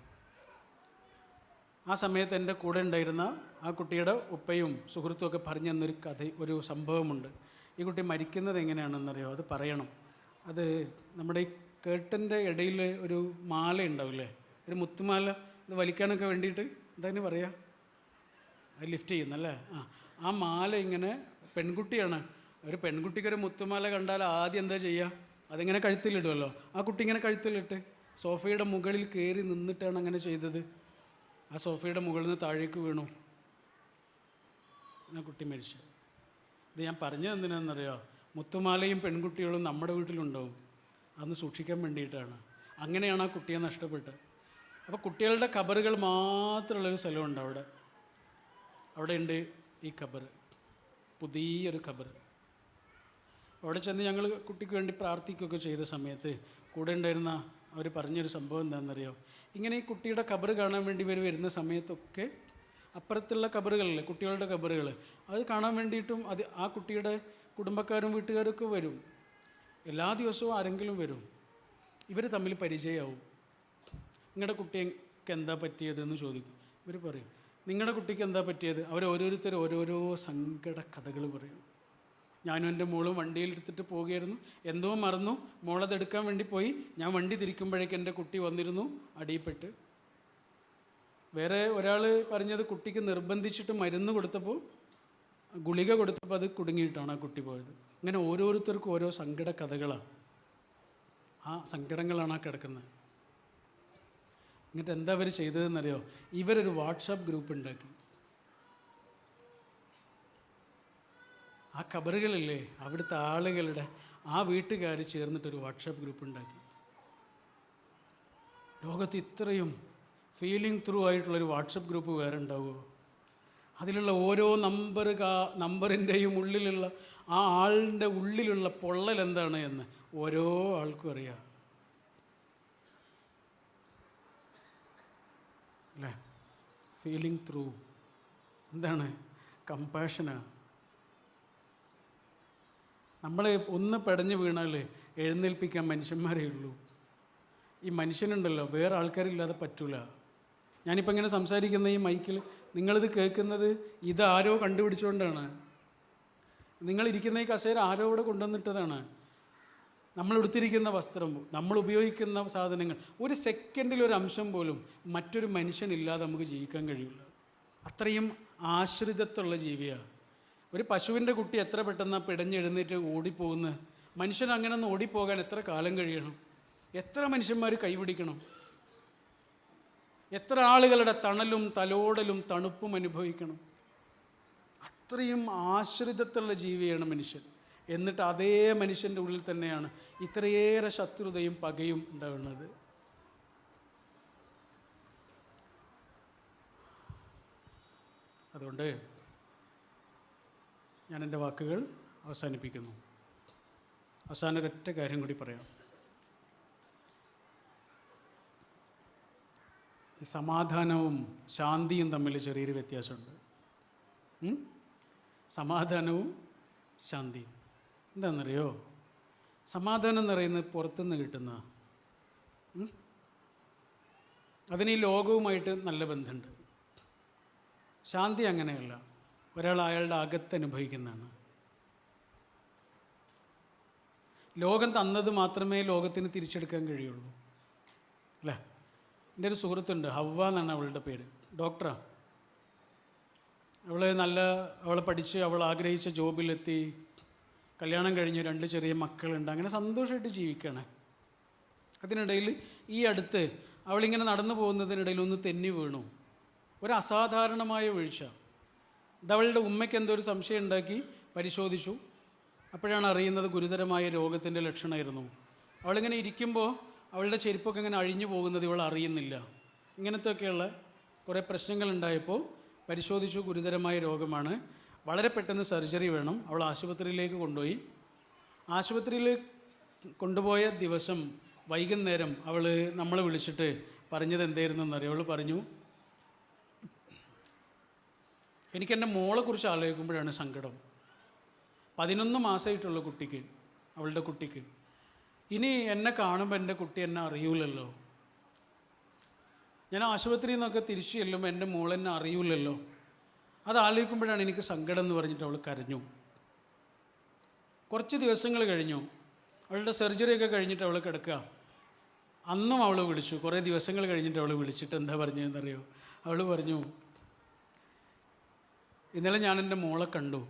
ആ സമയത്ത് എൻ്റെ കൂടെ ഉണ്ടായിരുന്ന ആ കുട്ടിയുടെ ഉപ്പയും സുഹൃത്തും ഒക്കെ പറഞ്ഞു തന്നൊരു ഒരു സംഭവമുണ്ട്. ഈ കുട്ടി മരിക്കുന്നത് എങ്ങനെയാണെന്നറിയോ? അത് പറയണം. അത് നമ്മുടെ ഈ കേട്ടിൻ്റെ ഇടയിൽ ഒരു മാല ഉണ്ടാവില്ലേ, ഒരു മുത്തുമാല, ഇത് വലിക്കാനൊക്കെ വേണ്ടിയിട്ട് എന്തായാലും പറയാം, അത് ലിഫ്റ്റ് ചെയ്യുന്നല്ലേ. ആ മാല ഇങ്ങനെ, പെൺകുട്ടിയാണ്, ഒരു പെൺകുട്ടിക്കൊരു മുത്തുമാല കണ്ടാൽ ആദ്യം എന്താ ചെയ്യുക? അതിങ്ങനെ കഴുത്തിലിടുമല്ലോ. ആ കുട്ടി ഇങ്ങനെ കഴുത്തിലിട്ട് സോഫയുടെ മുകളിൽ കയറി നിന്നിട്ടാണ് അങ്ങനെ ചെയ്തത്. ആ സോഫയുടെ മുകളിൽ നിന്ന് താഴേക്ക് വീണു. ആ കുട്ടി മരിച്ചു. ഇത് ഞാൻ പറഞ്ഞത് എന്തിനാണെന്നറിയോ? മുത്തുമാലയും പെൺകുട്ടികളും നമ്മുടെ വീട്ടിലുണ്ടാവും, അതൊന്ന് സൂക്ഷിക്കാൻ വേണ്ടിയിട്ടാണ്. അങ്ങനെയാണ് ആ കുട്ടിയെ നഷ്ടപ്പെട്ടത്. അപ്പോൾ കുട്ടികളുടെ ഖബറുകൾ മാത്രമുള്ളൊരു സ്ഥലമുണ്ട് അവിടെ ഉണ്ട് ഈ ഖബർ, പുതിയൊരു ഖബർ. അവിടെ ചെന്ന് ഞങ്ങൾ കുട്ടിക്ക് വേണ്ടി പ്രാർത്ഥിക്കുകയൊക്കെ ചെയ്ത സമയത്ത് കൂടെ ഉണ്ടായിരുന്ന അവർ പറഞ്ഞൊരു സംഭവം എന്താണെന്നറിയോ? ഇങ്ങനെ ഈ കുട്ടിയുടെ ഖബർ കാണാൻ വേണ്ടി വരുന്ന സമയത്തൊക്കെ അപ്പുറത്തുള്ള ഖബറുകളിലെ കുട്ടികളുടെ ഖബറുകൾ അത് കാണാൻ വേണ്ടിയിട്ടും ആ കുട്ടിയുടെ കുടുംബക്കാരും വീട്ടുകാരൊക്കെ വരും. എല്ലാ ദിവസവും ആരെങ്കിലും വരും. ഇവർ തമ്മിൽ പരിചയമാവും. നിങ്ങളുടെ കുട്ടിക്ക് എന്താ പറ്റിയതെന്ന് ചോദിക്കും. ഇവർ പറയും, നിങ്ങളുടെ കുട്ടിക്ക് എന്താ പറ്റിയത്? ഓരോരുത്തർ ഓരോരോ സങ്കട കഥകൾ പറയും. ഞാനും എൻ്റെ മോളും വണ്ടിയിലെടുത്തിട്ട് പോവുകയായിരുന്നു, എന്തോ മറന്നു, മോളതെടുക്കാൻ വേണ്ടി പോയി. ഞാൻ വണ്ടി തിരിക്കുമ്പോഴേക്ക് എൻ്റെ കുട്ടി വന്നിരുന്നു, അടിയിൽപ്പെട്ട്. വേറെ ഒരാൾ പറഞ്ഞത് കുട്ടിക്ക് നിർബന്ധിച്ചിട്ട് മരുന്ന് കൊടുത്തപ്പോൾ, ഗുളിക കൊടുത്തപ്പോൾ അത് കുടുങ്ങിയിട്ടാണ് ആ കുട്ടി പോയത്. ഇങ്ങനെ ഓരോരുത്തർക്കും ഓരോ സങ്കട കഥകളാണ്. ആ സങ്കടങ്ങളാണ് ആ കിടക്കുന്നത്. എന്നിട്ട് എന്താ അവർ ചെയ്തതെന്നറിയോ? ഇവരൊരു വാട്സാപ്പ് ഗ്രൂപ്പ് ഉണ്ടാക്കി. ആ ഖബറുകളില്ലേ, അവിടുത്തെ ആളുകളുടെ ആ വീട്ടുകാർ ചേർന്നിട്ടൊരു വാട്സാപ്പ് ഗ്രൂപ്പ് ഉണ്ടാക്കി. ലോകത്ത് ഇത്രയും ഫീലിംഗ് ത്രൂ ആയിട്ടുള്ളൊരു വാട്സപ്പ് ഗ്രൂപ്പ് വേറെ ഉണ്ടാവുമോ? അതിലുള്ള ഓരോ നമ്പറിൻ്റെയും ഉള്ളിലുള്ള ആ ആളിൻ്റെ ഉള്ളിലുള്ള പൊള്ളൽ എന്താണ് എന്ന് ഓരോ ആൾക്കും അറിയാം, അല്ലേ? ഫീലിംഗ് ത്രൂ എന്താണ്? കമ്പാഷനാണ്. നമ്മൾ ഒന്ന് പടഞ്ഞു വീണാൽ എഴുന്നേൽപ്പിക്കാൻ മനുഷ്യന്മാരേ ഉള്ളൂ. ഈ മനുഷ്യനുണ്ടല്ലോ, വേറെ ആൾക്കാരില്ലാതെ പറ്റൂല. ഞാനിപ്പോൾ ഇങ്ങനെ സംസാരിക്കുന്ന ഈ മൈക്കിൽ നിങ്ങളിത് കേൾക്കുന്നത് ഇതാരോ കണ്ടുപിടിച്ചുകൊണ്ടാണ്. നിങ്ങളിരിക്കുന്ന ഈ കസേര ആരോ ഇവിടെ കൊണ്ടുവന്നിട്ടതാണ്. നമ്മൾ ഉടുത്തിരിക്കുന്ന വസ്ത്രം, നമ്മൾ ഉപയോഗിക്കുന്ന സാധനങ്ങൾ, ഒരു സെക്കൻഡിലൊരു അംശം പോലും മറ്റൊരു മനുഷ്യനില്ലാതെ നമുക്ക് ജീവിക്കാൻ കഴിയില്ല. അത്രയും ആശ്രിതത്വമുള്ള ജീവിയാണ്. ഒരു പശുവിൻ്റെ കുട്ടി എത്ര പെട്ടെന്ന് പിടഞ്ഞെഴുന്നേറ്റ് ഓടിപ്പോകുന്നത്. മനുഷ്യൻ അങ്ങനെ ഒന്ന് ഓടിപ്പോകാൻ എത്ര കാലം കഴിയണം? എത്ര മനുഷ്യന്മാർ കൈപിടിക്കണം? എത്ര ആളുകളുടെ തണലും തലോടലും തണുപ്പും അനുഭവിക്കണം? അത്രയും ആശ്രിതത്വമുള്ള ജീവിയാണ് മനുഷ്യൻ. എന്നിട്ട് അതേ മനുഷ്യൻ്റെ ഉള്ളിൽ തന്നെയാണ് ഇത്രയേറെ ശത്രുതയും പകയും ഉണ്ടാകുന്നത്. അതുകൊണ്ട് ഞാൻ എൻ്റെ വാക്കുകൾ അവസാനിപ്പിക്കുന്നു. അവസാനം ഒരൊറ്റ കാര്യം കൂടി പറയാം. ഈ സമാധാനവും ശാന്തിയും തമ്മിൽ ചെറിയൊരു വ്യത്യാസമുണ്ട്. സമാധാനവും ശാന്തിയും എന്താണെന്നറിയോ? സമാധാനം എന്ന് പറയുന്നത് പുറത്തുനിന്ന് കിട്ടുന്ന, അതിന് ഈ ലോകവുമായിട്ട് നല്ല ബന്ധമുണ്ട്. ശാന്തി അങ്ങനെയല്ല, ഒരാൾ അയാളുടെ അകത്ത് അനുഭവിക്കുന്നതാണ്. ലോകം തന്നത് മാത്രമേ ലോകത്തിന് തിരിച്ചെടുക്കാൻ കഴിയുള്ളൂ, അല്ലേ? എൻ്റെ ഒരു സുഹൃത്തുണ്ട്, ഹവ്വ എന്നാണ് അവളുടെ പേര്, ഡോക്ടറാണ്. അവളെ പഠിച്ച് അവൾ ആഗ്രഹിച്ച ജോബിലെത്തി, കല്യാണം കഴിഞ്ഞ് 2 ചെറിയ മക്കളുണ്ട്, അങ്ങനെ സന്തോഷമായിട്ട് ജീവിക്കുകയാണ്. അതിനിടയിൽ ഈ അടുത്ത് അവളിങ്ങനെ നടന്നു പോകുന്നതിനിടയിൽ ഒന്ന് തെന്നി വീണു. ഒരു അസാധാരണമായ വീഴ്ച. ഇതവളുടെ ഉമ്മയ്ക്ക് എന്തോ ഒരു സംശയം ഉണ്ടാക്കി പരിശോധിച്ചു. അപ്പോഴാണ് അറിയുന്നത് ഗുരുതരമായ രോഗത്തിൻ്റെ ലക്ഷണമായിരുന്നു. അവളിങ്ങനെ ഇരിക്കുമ്പോൾ അവളുടെ ചെരുപ്പൊക്കെ ഇങ്ങനെ അഴിഞ്ഞു പോകുന്നത് ഇവൾ അറിയുന്നില്ല. ഇങ്ങനത്തെയൊക്കെയുള്ള കുറേ പ്രശ്നങ്ങളുണ്ടായപ്പോൾ പരിശോധിച്ചു, ഗുരുതരമായ രോഗമാണ്, വളരെ പെട്ടെന്ന് സർജറി വേണം. അവൾ ആശുപത്രിയിലേക്ക് കൊണ്ടുപോയി. ആശുപത്രിയിൽ കൊണ്ടുപോയ ദിവസം വൈകുന്നേരം അവൾ നമ്മളെ വിളിച്ചിട്ട് പറഞ്ഞത് എന്തായിരുന്നെന്നറിയാം? അവൾ പറഞ്ഞു, എനിക്കെൻ്റെ മോളെക്കുറിച്ച് ആലോചിക്കുമ്പോഴാണ് സങ്കടം. 11 മാസമായിട്ടുള്ള കുട്ടിക്ക്, അവളുടെ കുട്ടിക്ക്, ഇനി എന്നെ കാണുമ്പോൾ എൻ്റെ കുട്ടി എന്നെ അറിയൂലല്ലോ. ഞാൻ ആശുപത്രിയിൽ നിന്നൊക്കെ തിരിച്ചു ചെല്ലുമ്പോൾ എൻ്റെ മോളെന്നെ അറിയൂലല്ലോ. അത് ആലോചിക്കുമ്പോഴാണ് എനിക്ക് സങ്കടം എന്ന് പറഞ്ഞിട്ട് അവൾ കരഞ്ഞു. കുറച്ച് ദിവസങ്ങൾ കഴിഞ്ഞു, അവളുടെ സർജറിയൊക്കെ കഴിഞ്ഞിട്ട് അവൾ കിടക്കുക. അന്നും അവൾ വിളിച്ചു. കുറേ ദിവസങ്ങൾ കഴിഞ്ഞിട്ട് അവൾ വിളിച്ചിട്ട് എന്താ പറഞ്ഞതെന്നറിയോ? അവൾ പറഞ്ഞു, ഇന്നലെ ഞാൻ എൻ്റെ മോളെ കണ്ടു,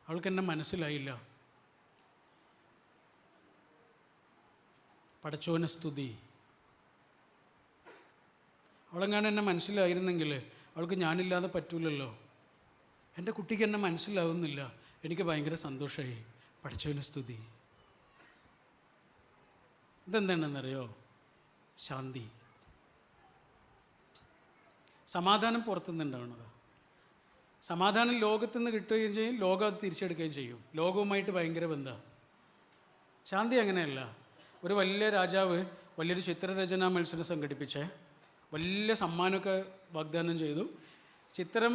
അവൾക്കെന്നെ മനസ്സിലായില്ല. പടച്ചോനെ സ്തുതി. അവളെങ്ങാനും എന്നെ മനസ്സിലായിരുന്നെങ്കിൽ അവൾക്ക് ഞാനില്ലാതെ പറ്റൂലല്ലോ. എൻ്റെ കുട്ടിക്ക് എന്നെ മനസ്സിലാവുന്നില്ല, എനിക്ക് ഭയങ്കര സന്തോഷമായി. പടച്ചോനെ സ്തുതി. ഇതെന്താണെന്നറിയോ? ശാന്തി. സമാധാനം പുറത്തുനിന്നുണ്ടാവുന്നത്. സമാധാനം ലോകത്തുനിന്ന് കിട്ടുകയും ചെയ്യും, ലോകം അത് തിരിച്ചെടുക്കുകയും ചെയ്യും. ലോകവുമായിട്ട് ഭയങ്കര ബന്ധമാണ്. ശാന്തി അങ്ങനെയല്ല. ഒരു വലിയ രാജാവ് വലിയൊരു ചിത്രരചനാ മത്സരം സംഘടിപ്പിച്ച് വലിയ സമ്മാനമൊക്കെ വാഗ്ദാനം ചെയ്തു. ചിത്രം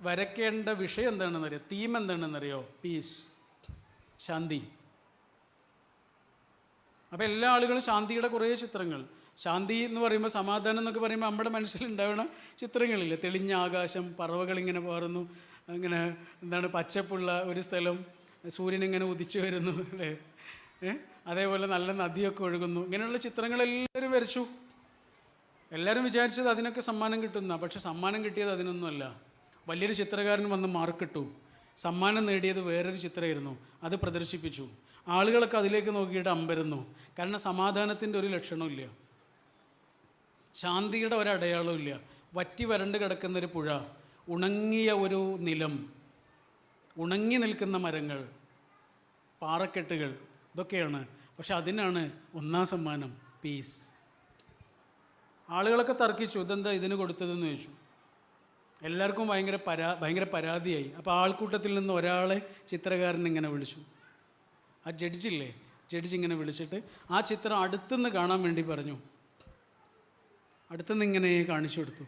വരയ്ക്കേണ്ട വിഷയം എന്താണെന്നറിയോ? തീം എന്താണെന്നറിയോ? പീസ്, ശാന്തി. അപ്പോൾ എല്ലാ ആളുകളും ശാന്തിയുടെ കുറേ ചിത്രങ്ങൾ, ശാന്തി എന്ന് പറയുമ്പോൾ, സമാധാനം എന്നൊക്കെ പറയുമ്പോൾ നമ്മുടെ മനസ്സിലുണ്ടാവുന്ന ചിത്രങ്ങളില്ലേ? തെളിഞ്ഞ ആകാശം, പറവകളിങ്ങനെ പാറുന്നു, അങ്ങനെ എന്താണ് പച്ചപ്പുള്ള ഒരു സ്ഥലം, സൂര്യനിങ്ങനെ ഉദിച്ചു വരുന്നു അല്ലേ? അതേപോലെ നല്ല നദിയൊക്കെ ഒഴുകുന്നു. ഇങ്ങനെയുള്ള ചിത്രങ്ങളെല്ലാവരും വരച്ചു. എല്ലാവരും വിചാരിച്ചത് അതിനൊക്കെ സമ്മാനം കിട്ടുന്ന, പക്ഷെ സമ്മാനം കിട്ടിയത് അതിനൊന്നുമല്ല. വലിയൊരു ചിത്രകാരൻ വന്ന് മാർക്കിട്ടു, സമ്മാനം നേടിയത് വേറൊരു ചിത്രമായിരുന്നു. അത് പ്രദർശിപ്പിച്ചു. ആളുകളൊക്കെ അതിലേക്ക് നോക്കിയിട്ട് അമ്പരന്നു. കാരണം സമാധാനത്തിൻ്റെ ഒരു ലക്ഷണമില്ല, ശാന്തിയുടെ ഒരടയാളവും ഇല്ല. വറ്റി വരണ്ട് കിടക്കുന്നൊരു പുഴ, ഉണങ്ങിയ ഒരു നിലം, ഉണങ്ങി നിൽക്കുന്ന മരങ്ങൾ, പാറക്കെട്ടുകൾ, ഇതൊക്കെയാണ്. പക്ഷെ അതിനാണ് ഒന്നാം സമ്മാനം, പീസ്. ആളുകളൊക്കെ തർക്കിച്ചു, ഇതെന്താ ഇതിന് കൊടുത്തതെന്ന് ചോദിച്ചു. എല്ലാവർക്കും ഭയങ്കര പരാതിയായി. അപ്പോൾ ആൾക്കൂട്ടത്തിൽ നിന്ന് ഒരാളെ ചിത്രകാരൻ ഇങ്ങനെ വിളിച്ചു. ആ ജഡ്ജില്ലേ, ജഡ്ജി ഇങ്ങനെ വിളിച്ചിട്ട് ആ ചിത്രം അടുത്തുനിന്ന് കാണാൻ വേണ്ടി പറഞ്ഞു. അടുത്തുനിന്ന് ഇങ്ങനെ കാണിച്ചു കൊടുത്തു.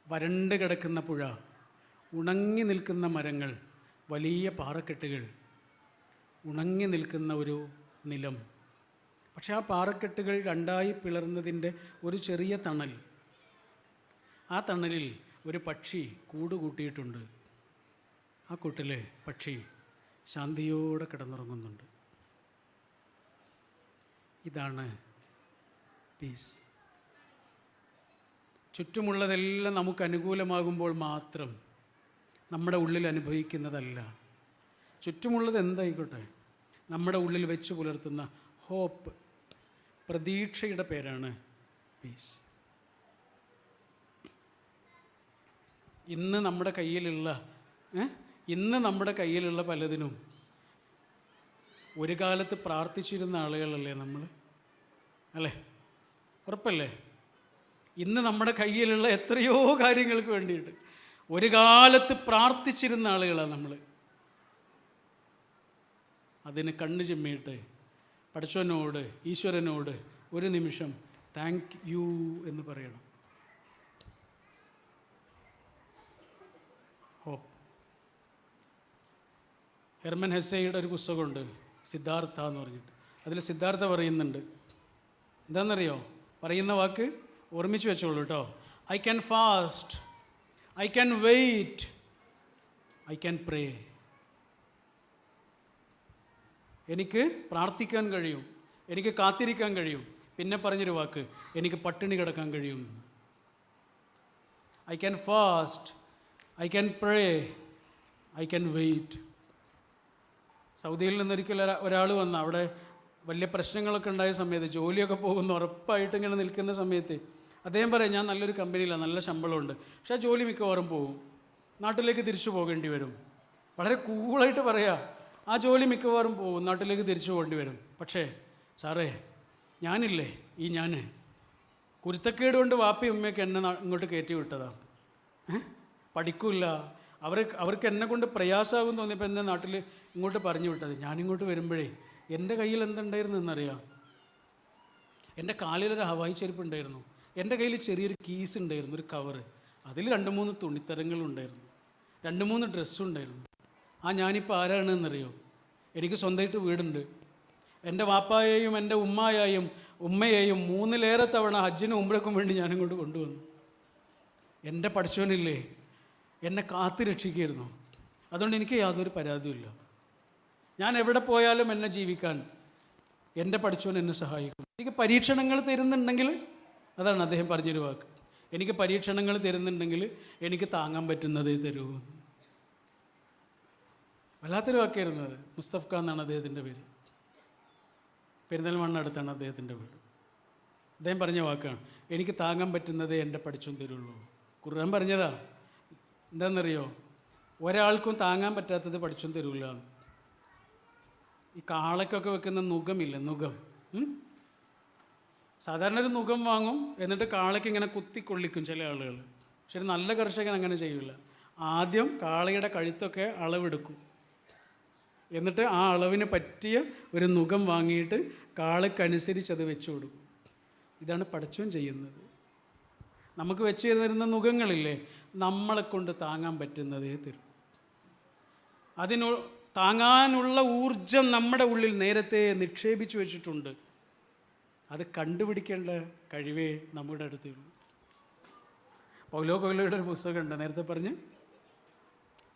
വരണ്ട് കിടക്കുന്ന പുഴ, ഉണങ്ങി നിൽക്കുന്ന മരങ്ങൾ, വലിയ പാറക്കെട്ടുകൾ, ഉണങ്ങി നിൽക്കുന്ന ഒരു നിലം. പക്ഷെ ആ പാറക്കെട്ടുകൾ രണ്ടായി പിളർന്നതിൻ്റെ ഒരു ചെറിയ തണൽ, ആ തണലിൽ ഒരു പക്ഷി കൂട് കൂട്ടിയിട്ടുണ്ട്. ആ കൂട്ടിലെ പക്ഷി ശാന്തിയോടെ കിടന്നുറങ്ങുന്നുണ്ട്. ഇതാണ് പീസ്. ചുറ്റുമുള്ളതെല്ലാം നമുക്ക് അനുകൂലമാകുമ്പോൾ മാത്രം നമ്മുടെ ഉള്ളിൽ അനുഭവിക്കുന്നതല്ല. ചുറ്റുമുള്ളത് എന്തായിക്കോട്ടെ, നമ്മുടെ ഉള്ളിൽ വെച്ച് പുലർത്തുന്ന ഹോപ്പ്, പ്രതീക്ഷയുടെ പേരാണ് പീസ്. ഇന്ന് നമ്മുടെ കയ്യിലുള്ള പലതിനും ഒരു കാലത്ത് പ്രാർത്ഥിച്ചിരുന്ന ആളുകളല്ലേ നമ്മൾ, അല്ലേ? ഉറപ്പല്ലേ? ഇന്ന് നമ്മുടെ കയ്യിലുള്ള എത്രയോ കാര്യങ്ങൾക്ക് വേണ്ടിയിട്ട് ഒരു കാലത്ത് പ്രാർത്ഥിച്ചിരുന്ന ആളുകളാണ് നമ്മൾ. അതിന് കണ്ണ് ചിമ്മിയിട്ട് പടച്ചവനോട്, ഈശ്വരനോട് ഒരു നിമിഷം താങ്ക് യു എന്ന് പറയണം. ഹോപ്പ്. ഹെർമൻ ഹെസ്സയുടെ ഒരു പുസ്തകമുണ്ട്, സിദ്ധാർത്ഥ എന്ന് പറഞ്ഞിട്ട്. അതിൽ സിദ്ധാർത്ഥ പറയുന്നുണ്ട്, എന്താണെന്നറിയോ? പറയുന്ന വാക്ക് ഓർമ്മിച്ച് വെച്ചോളൂ കേട്ടോ. I can fast, I can wait, I can pray. എനിക്ക് പ്രാർത്ഥിക്കാൻ കഴിയും, എനിക്ക് കാത്തിരിക്കാൻ കഴിയും. പിന്നെ പറഞ്ഞൊരു വാക്ക്, എനിക്ക് പട്ടിണി കിടക്കാൻ കഴിയും. I can fast, I can pray, I can wait. സൗദിയിൽ നിന്നൊരിക്കൽ ഒരാൾ വന്ന് അവിടെ വലിയ പ്രശ്നങ്ങളൊക്കെ ഉണ്ടായ സമയത്ത്, ജോലിയൊക്കെ പോകുന്ന ഉറപ്പായിട്ട് ഇങ്ങനെ നിൽക്കുന്ന സമയത്ത് അദ്ദേഹം പറയും, ഞാൻ നല്ലൊരു കമ്പനിയിലാണ്, നല്ല ശമ്പളമുണ്ട്, പക്ഷേ ആ ജോലി മിക്കവാറും പോകും, നാട്ടിലേക്ക് തിരിച്ചു പോകേണ്ടി വരും. വളരെ കൂളായിട്ട് പറയാം, ആ ജോലി മിക്കവാറും പോകും, നാട്ടിലേക്ക് തിരിച്ചു പോകേണ്ടി വരും. പക്ഷേ സാറേ, ഞാനില്ലേ, ഞാൻ കുരുത്തക്കേട് കൊണ്ട് വാപ്പയും ഉമ്മയൊക്കെ എന്നെ ഇങ്ങോട്ട് കയറ്റി വിട്ടതാണ്. പഠിക്കില്ല, അവർക്ക് എന്നെ കൊണ്ട് പ്രയാസമാകും തോന്നിയപ്പോൾ എന്നെ നാട്ടിൽ ഇങ്ങോട്ട് പറഞ്ഞു വിട്ടത്. ഞാനിങ്ങോട്ട് വരുമ്പോഴേ എൻ്റെ കയ്യിൽ എന്തുണ്ടായിരുന്നു എന്നറിയാം? എൻ്റെ കാലിലൊരു ഹവായി ചെരുപ്പ് ഉണ്ടായിരുന്നു, എൻ്റെ കയ്യിൽ ചെറിയൊരു കീസ് ഉണ്ടായിരുന്നു, ഒരു കവറ്, അതിൽ 2-3 തുണിത്തരങ്ങളുണ്ടായിരുന്നു, 2-3 ഡ്രസ്സുണ്ടായിരുന്നു. ഞാനിപ്പോൾ ആരാണെന്നറിയോ? എനിക്ക് സ്വന്തമായിട്ട് വീടുണ്ട്. എൻ്റെ വാപ്പായെയും എൻ്റെ ഉമ്മയെയും 3 തവണ ഹജ്ജിനും ഉംറയ്ക്കും വേണ്ടി ഞാനിങ്ങോട്ട് കൊണ്ടുവന്നു. എൻ്റെ പഠിച്ചവനില്ലേ, എന്നെ കാത്തു രക്ഷിക്കുകയായിരുന്നു. അതുകൊണ്ട് എനിക്ക് യാതൊരു പരാതിയുമില്ല. ഞാൻ എവിടെ പോയാലും എന്നെ ജീവിക്കാൻ എൻ്റെ പഠിച്ചവൻ എന്നെ സഹായിക്കും. എനിക്ക് പരീക്ഷണങ്ങൾ തരുന്നുണ്ടെങ്കിൽ, അതാണ് അദ്ദേഹം പറഞ്ഞൊരു വാക്ക്, എനിക്ക് പരീക്ഷണങ്ങൾ തരുന്നുണ്ടെങ്കിൽ എനിക്ക് താങ്ങാൻ പറ്റുന്നതേ തരൂ. വല്ലാത്തൊരു വാക്കായിരുന്നു അത്. മുസ്തഫ ഖാൻ എന്നാണ് അദ്ദേഹത്തിൻ്റെ പേര്. പെരിന്തൽമണ്ണ അടുത്താണ് അദ്ദേഹത്തിൻ്റെ വീട്. അദ്ദേഹം പറഞ്ഞ വാക്കാണ്, എനിക്ക് താങ്ങാൻ പറ്റുന്നതേ എൻ്റെ പഠിച്ചോൻ തരുള്ളൂ. ഖുർആൻ പറഞ്ഞതാ. എന്താണെന്നറിയോ? ഒരാൾക്കും താങ്ങാൻ പറ്റാത്തത് പഠിച്ചോൻ തരൂല്ല. ഈ കാളയ്ക്കൊക്കെ വെക്കുന്ന നുഖമില്ല, നുഖം, സാധാരണ ഒരു നുഖം വാങ്ങും, എന്നിട്ട് കാളയ്ക്ക് ഇങ്ങനെ കുത്തിക്കൊള്ളിക്കും ചില ആളുകൾ. പക്ഷെ ഒരു നല്ല കർഷകൻ അങ്ങനെ ചെയ്യില്ല. ആദ്യം കാളയുടെ കഴുത്തൊക്കെ അളവെടുക്കും, എന്നിട്ട് ആ അളവിന് പറ്റിയ ഒരു നുഖം വാങ്ങിയിട്ട് കാളയ്ക്കനുസരിച്ച് അത് വെച്ചു കൊടുക്കും. ഇതാണ് പഠിച്ചോൻ ചെയ്യുന്നത്. നമുക്ക് വെച്ച് തരുന്ന നുഖങ്ങളില്ലേ, നമ്മളെ കൊണ്ട് താങ്ങാൻ പറ്റുന്നതേ തരും. താങ്ങാനുള്ള ഊർജം നമ്മുടെ ഉള്ളിൽ നേരത്തെ നിക്ഷേപിച്ചു വെച്ചിട്ടുണ്ട്. അത് കണ്ടുപിടിക്കേണ്ട കഴിവേ നമ്മുടെ അടുത്തുള്ളൂ. പൗലോ കൊയ്ലോയുടെ ഒരു പുസ്തകമുണ്ട്, നേരത്തെ പറഞ്ഞ്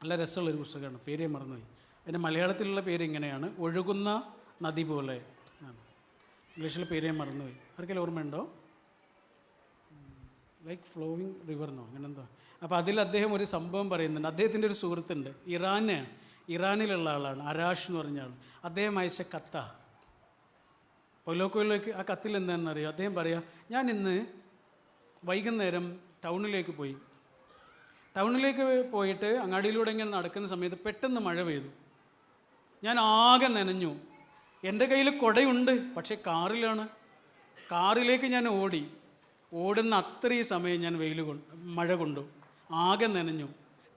നല്ല രസമുള്ളൊരു പുസ്തകമാണ്, പേര് മറന്നുപോയി. അതിൻ്റെ മലയാളത്തിലുള്ള പേര് ഇങ്ങനെയാണ്, ഒഴുകുന്ന നദി പോലെ ആണ്. ഇംഗ്ലീഷിലെ പേര് മറന്നുപോയി. ആർക്കെങ്കിലും ഓർമ്മയുണ്ടോ? ലൈക്ക് ഫ്ലോവിങ് റിവർ എന്നോ അങ്ങനെ എന്തോ. അപ്പോൾ അതിൽ അദ്ദേഹം ഒരു സംഭവം പറയുന്നുണ്ട്. അദ്ദേഹത്തിൻ്റെ ഒരു സുഹൃത്തുണ്ട്, ഇറാനിലുള്ള ആളാണ്, അരാഷ് എന്ന് പറഞ്ഞ ആൾ. അദ്ദേഹം അയച്ച കത്ത പൗലോ കൊയ്ലോയ്ക്ക്. ആ കത്തിൽ എന്താണെന്നറിയോ? അദ്ദേഹം പറയാം, ഞാൻ ഇന്ന് വൈകുന്നേരം ടൗണിലേക്ക് പോയിട്ട് അങ്ങാടിയിലൂടെ ഇങ്ങനെ നടക്കുന്ന സമയത്ത് പെട്ടെന്ന് മഴ പെയ്തു. ഞാൻ ആകെ നനഞ്ഞു. എൻ്റെ കയ്യിൽ കുടയുണ്ട്, പക്ഷേ കാറിലേക്ക് ഞാൻ ഓടുന്ന അത്രയും സമയം ഞാൻ മഴ കൊണ്ടു, ആകെ നനഞ്ഞു.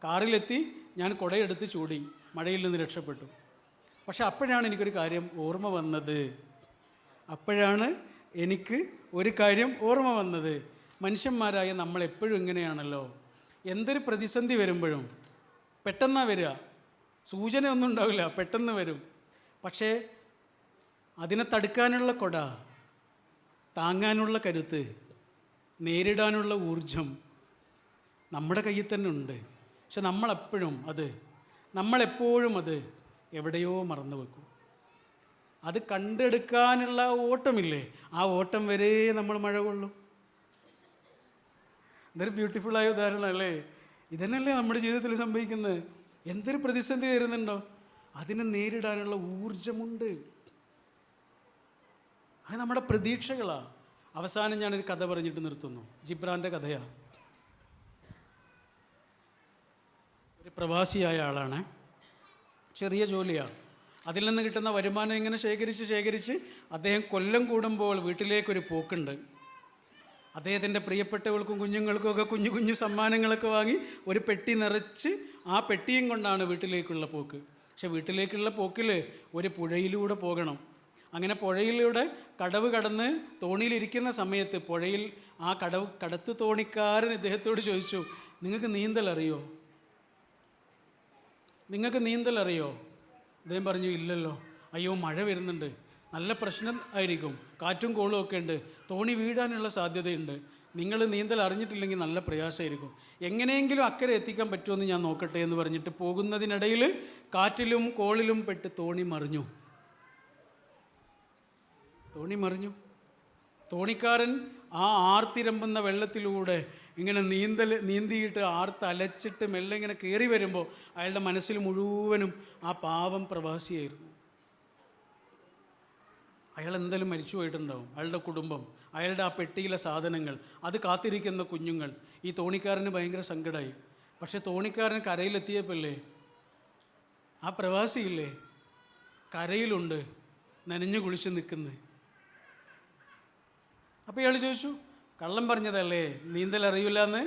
കാറിലെത്തി, ഞാൻ കുടയെടുത്ത് ചൂടി, മഴയിൽ നിന്ന് രക്ഷപ്പെട്ടു. പക്ഷെ അപ്പോഴാണ് എനിക്കൊരു കാര്യം ഓർമ്മ വന്നത്. മനുഷ്യന്മാരായ നമ്മളെപ്പോഴും ഇങ്ങനെയാണല്ലോ. എന്തൊരു പ്രതിസന്ധി വരുമ്പോഴും പെട്ടെന്നാണ് വരിക, സൂചനയൊന്നും ഉണ്ടാവില്ല, പെട്ടെന്ന് വരും. പക്ഷേ അതിനെ തടുക്കാനുള്ള കൊട, താങ്ങാനുള്ള കരുത്ത്, നേരിടാനുള്ള ഊർജം നമ്മുടെ കയ്യിൽ തന്നെ ഉണ്ട്. പക്ഷെ നമ്മളെപ്പോഴും അത് എവിടെയോ മറന്നു വെക്കും. അത് കണ്ടെടുക്കാനുള്ള ഓട്ടമില്ലേ, ആ ഓട്ടം വരെ നമ്മൾ മഴ കൊള്ളും. എന്തൊരു ബ്യൂട്ടിഫുള്ളായ ഉദാഹരണം അല്ലേ? ഇതന്നെയല്ലേ നമ്മുടെ ജീവിതത്തിൽ സംഭവിക്കുന്നത്. എന്തൊരു പ്രതിസന്ധി വരുന്നുണ്ടോ, അതിനെ നേരിടാനുള്ള ഊർജമുണ്ട്. അത് നമ്മുടെ പ്രതീക്ഷകളാണ്. അവസാനം ഞാനൊരു കഥ പറഞ്ഞിട്ട് നിർത്തുന്നു. ജിബ്രാൻ്റെ കഥയാണ്. ഒരു പ്രവാസിയായ ആളാണ്, ചെറിയ ജോലിയാണ്. അതിൽ നിന്ന് കിട്ടുന്ന വരുമാനം ഇങ്ങനെ ശേഖരിച്ച് അദ്ദേഹം കൊല്ലം കൂടുമ്പോൾ വീട്ടിലേക്കൊരു പോക്കുണ്ട്. അദ്ദേഹത്തിൻ്റെ പ്രിയപ്പെട്ടവൾക്കും കുഞ്ഞുങ്ങൾക്കും ഒക്കെ കുഞ്ഞു കുഞ്ഞു സമ്മാനങ്ങളൊക്കെ വാങ്ങി ഒരു പെട്ടി നിറച്ച് ആ പെട്ടിയും കൊണ്ടാണ് വീട്ടിലേക്കുള്ള പോക്ക്. പക്ഷെ വീട്ടിലേക്കുള്ള പോക്കിൽ ഒരു പുഴയിലൂടെ പോകണം. അങ്ങനെ പുഴയിലൂടെ കടവ് കടന്ന് തോണിയിലിരിക്കുന്ന സമയത്ത് പുഴയിൽ ആ കടത്ത് തോണിക്കാരൻ ഇദ്ദേഹത്തോട് ചോദിച്ചു, നിങ്ങൾക്ക് നീന്തൽ അറിയോ? അദ്ദേഹം പറഞ്ഞു, ഇല്ലല്ലോ. അയ്യോ, മഴ വരുന്നുണ്ട്, നല്ല പ്രശ്നം ആയിരിക്കും, കാറ്റും കോളും ഒക്കെ ഉണ്ട്, തോണി വീഴാനുള്ള സാധ്യതയുണ്ട്, നിങ്ങൾ നീന്തൽ അറിഞ്ഞിട്ടില്ലെങ്കിൽ നല്ല പ്രയാസമായിരിക്കും, എങ്ങനെയെങ്കിലും അക്കരെ എത്തിക്കാൻ പറ്റുമെന്ന് ഞാൻ നോക്കട്ടെ എന്ന് പറഞ്ഞിട്ട് പോകുന്നതിനിടയിൽ കാറ്റിലും കോളിലും പെട്ട് തോണി മറിഞ്ഞു. തോണിക്കാരൻ ആ ആർത്തിരമ്പുന്ന വെള്ളത്തിലൂടെ ഇങ്ങനെ നീന്തിയിട്ട് ആർത്തലച്ചിട്ട് മെല്ലെ ഇങ്ങനെ കയറി വരുമ്പോൾ അയാളുടെ മനസ്സിൽ മുഴുവനും ആ പാവം പ്രവാസിയായിരുന്നു. അയാൾ എന്തായാലും മരിച്ചു പോയിട്ടുണ്ടാവും, അയാളുടെ കുടുംബം, അയാളുടെ ആ പെട്ടിയിലെ സാധനങ്ങൾ, അത് കാത്തിരിക്കുന്ന കുഞ്ഞുങ്ങൾ. ഈ തോണിക്കാരന് ഭയങ്കര സങ്കടമായി. പക്ഷെ തോണിക്കാരൻ കരയിലെത്തിയപ്പോഴല്ലേ ആ പ്രവാസിയില്ലേ കരയിലുണ്ട്, നനഞ്ഞു കുളിച്ച് നിൽക്കുന്നത്. അപ്പോൾ ഇയാൾ ചോദിച്ചു, കള്ളം പറഞ്ഞതല്ലേ, നീന്തൽ അറിയില്ല എന്ന്,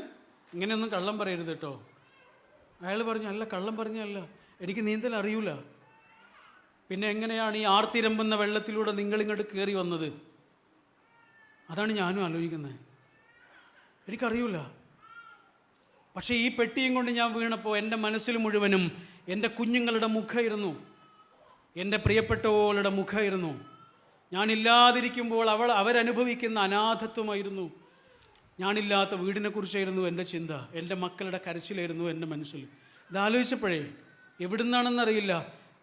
ഇങ്ങനെയൊന്നും കള്ളം പറയരുത് കേട്ടോ. അയാൾ പറഞ്ഞു, അല്ല, കള്ളം പറഞ്ഞല്ല, എനിക്ക് നീന്തൽ അറിയില്ല. പിന്നെ എങ്ങനെയാണ് ഈ ആർത്തിരമ്പുന്ന വെള്ളത്തിലൂടെ നിങ്ങളിങ്ങോട്ട് കയറി വന്നത്? അതാണ് ഞാനും ആലോചിക്കുന്നത്. എനിക്കറിയില്ല. പക്ഷേ ഈ പെട്ടിയും കൊണ്ട് ഞാൻ വീണപ്പോൾ എൻ്റെ മനസ്സിൽ മുഴുവനും എൻ്റെ കുഞ്ഞുങ്ങളുടെ മുഖമായിരുന്നു, എൻ്റെ പ്രിയപ്പെട്ടവളുടെ മുഖമായിരുന്നു. ഞാനില്ലാതിരിക്കുമ്പോൾ അവരനുഭവിക്കുന്ന അനാഥത്വമായിരുന്നു. ഞാനില്ലാത്ത വീടിനെക്കുറിച്ചായിരുന്നു എൻ്റെ ചിന്ത, എൻ്റെ മക്കളുടെ കരച്ചിലായിരുന്നു എൻ്റെ മനസ്സിൽ. ഇതാലോചിച്ചപ്പോഴേ എവിടുന്നാണെന്നറിയില്ല,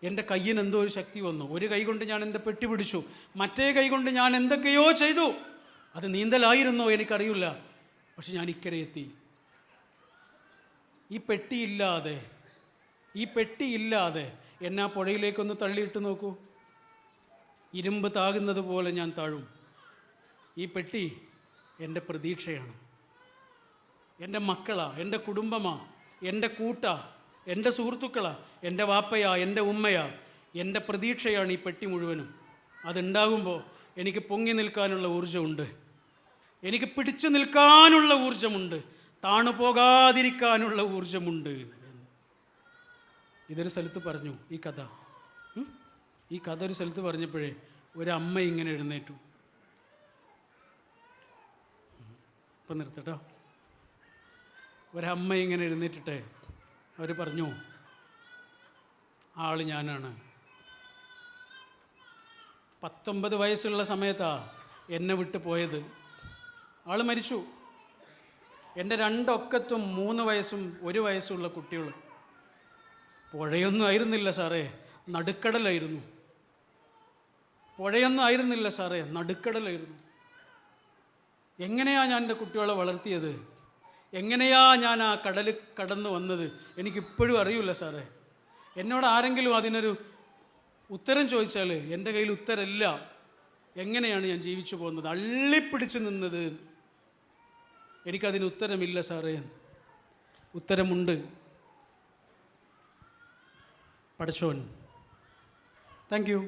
എൻ്റെ കയ്യിന് എന്തോ ഒരു ശക്തി വന്നു. ഒരു കൈ കൊണ്ട് ഞാൻ എൻ്റെ പെട്ടി പിടിച്ചു, മറ്റേ കൈ കൊണ്ട് ഞാൻ എന്തൊക്കെയോ ചെയ്തു. അത് നീന്തലായിരുന്നോ എനിക്കറിയില്ല, പക്ഷെ ഞാൻ ഇക്കരെ എത്തി. ഈ പെട്ടിയില്ലാതെ എന്നെ ആ പുഴയിലേക്കൊന്ന് തള്ളിയിട്ട് നോക്കൂ, ഇരുമ്പ് താകുന്നത് പോലെ ഞാൻ താഴും. ഈ പെട്ടി എൻ്റെ പ്രതീക്ഷയാണ്, എൻ്റെ മക്കളാ, എൻ്റെ കുടുംബമാ, എൻ്റെ കൂട്ടാ, എൻ്റെ സുഹൃത്തുക്കളാ, എൻ്റെ വാപ്പയാ, എൻ്റെ ഉമ്മയാ, എൻ്റെ പ്രതീക്ഷയാണ് ഈ പെട്ടി മുഴുവനും. അതുണ്ടാകുമ്പോൾ എനിക്ക് പൊങ്ങി നിൽക്കാനുള്ള ഊർജ്ജമുണ്ട്, എനിക്ക് പിടിച്ചു നിൽക്കാനുള്ള ഊർജ്ജമുണ്ട്, താണു പോകാതിരിക്കാനുള്ള ഊർജ്ജമുണ്ട്. ഇതൊരു സ്ഥലത്ത് പറഞ്ഞു ഈ കഥ ഒരു സ്ഥലത്ത് പറഞ്ഞപ്പോഴേ ഒരമ്മ ഇങ്ങനെ എഴുന്നേറ്റു. ഇപ്പം നിർത്തട്ടോ. ഒരമ്മ ഇങ്ങനെ എഴുന്നേറ്റിട്ടെ അവർ പറഞ്ഞു, ആൾ ഞാനാണ്. 19 വയസ്സുള്ള സമയത്താണ് എന്നെ വിട്ട് പോയത്. ആൾ മരിച്ചു. എൻ്റെ 2 ഒക്കത്തും 3 വയസ്സും 1 വയസ്സുള്ള കുട്ടികൾ. പുഴയൊന്നും ആയിരുന്നില്ല സാറേ, നടുക്കടലായിരുന്നു. പുഴയൊന്നും ആയിരുന്നില്ല സാറേ, നടുക്കടലായിരുന്നു. എങ്ങനെയാ ഞാൻ എൻ്റെ കുട്ടികളെ വളർത്തിയത്? എങ്ങനെയാ ഞാൻ ആ കടൽ കടന്നു വന്നത്? എനിക്കിപ്പോഴും അറിയില്ല സാറേ. എന്നോട് ആരെങ്കിലും അതിനൊരു ഉത്തരം ചോദിച്ചാൽ എൻ്റെ കയ്യിൽ ഉത്തരമില്ല. എങ്ങനെയാണ് ഞാൻ ജീവിച്ചു പോകുന്നത്, അള്ളിപ്പിടിച്ച് നിന്നത്? എനിക്കതിന് ഉത്തരമില്ല സാറേ. ഉത്തരമുണ്ട് പടച്ചോൻ. Thank you.